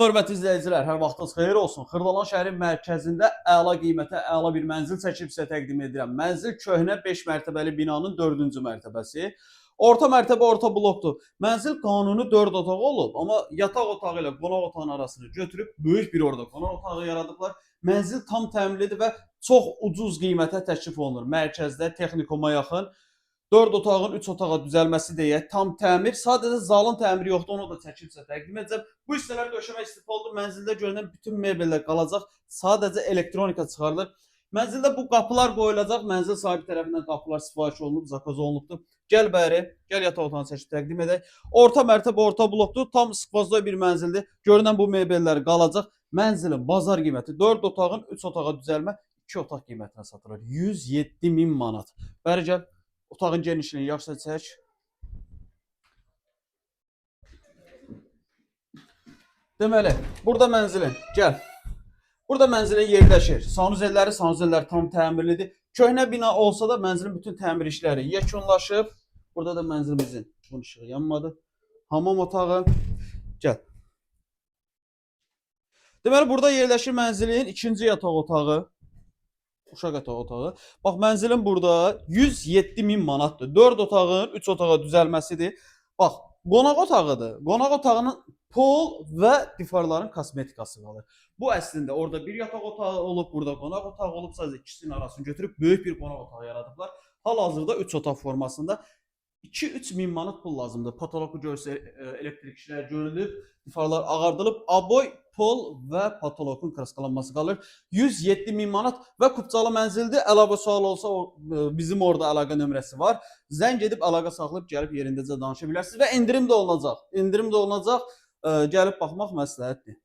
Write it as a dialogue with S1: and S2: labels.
S1: Hörmətli izləyicilər, hər vaxtınız xeyir olsun. Xırdalan şəhərin mərkəzində əla qiymətə əla bir mənzil çəkib sizə təqdim edirəm. Mənzil köhnə 5 mərtəbəli binanın 4-cü mərtəbəsi. Orta mərtəbə orta blokdur. Mənzil qanuni 4 otaq olub, amma yataq otağı ilə qonaq otağının arasını götürüb böyük bir orada qonaq otağı yaradıblar. Mənzil tam təmirlidir və çox ucuz qiymətə təklif olunur. Mərkəzdə texnikuma yaxın 4 otağın 3 otağa düzəlməsi deyə tam təmir. Sadəcə zalın təmiri yoxdur, onu da çəkib sizə təqdim edəcəm. Bu hissələr döşəmə istifadə mənzildə görünən bütün mebellər qalacaq. Sadəcə elektronika çıxarılır. Mənzildə bu qapılar qoyulacaq. Mənzil sahibi tərəfindən qapılar sifariş olunub, zakaz olunubdur. Gəl bəri, gəl yataq otağını çəkib təqdim edək. Orta mərtəbə orta blokdur. Tam skvozdoy bir mənzildir. Görünən bu mebellər qalacaq. Mənzilin bazar qiyməti 4 otağın 3 otağa düzəlmə 2 otaq qiymətinə satılır. 107 min manat. Bəri gəl. Otağın genişliğini yaxşı çək. Deməli, burada mənzilin, gəl. Burada mənzilin yerləşir. Sanuzelləri tam təmirlidir. Köhnə bina olsa da mənzilin bütün təmir işləri yekunlaşıb. Burada da mənzilimizin, bunun işığı yanmadı. Hamam otağı. Gəl. Deməli, burada yerləşir mənzilin ikinci yataq otağı. Uşaq yataq otağı. Bax, mənzilin burada 107 min manatdır. 4 otağın 3 otağa düzəlməsidir. Bax, qonaq otağıdır. Qonaq otağının pol və divarların kosmetikası qalır. Bu əslində orada bir yataq otağı olub, burada qonaq otağı olub. Sadəcə ikisinin arasını götürüb böyük bir qonaq otağı yaradıblar. Hal-hazırda 3 otaq formasında 2-3 min manat pul lazımdır. Patoloku görsə elektrik işləri görülüb, divarlar ağardılıb, aboy, pol və patolokun kraskalanması qalır. 107 min manat və Kupçalı mənzildir. Əlavə sual olsa bizim orada əlaqə nömrəsi var. Zəng edib əlaqə saxlayıb gəlib yerindəcə danışa bilərsiniz və endirim də olunacaq. Endirim də olunacaq. Gəlib baxmaq məsləhətdir.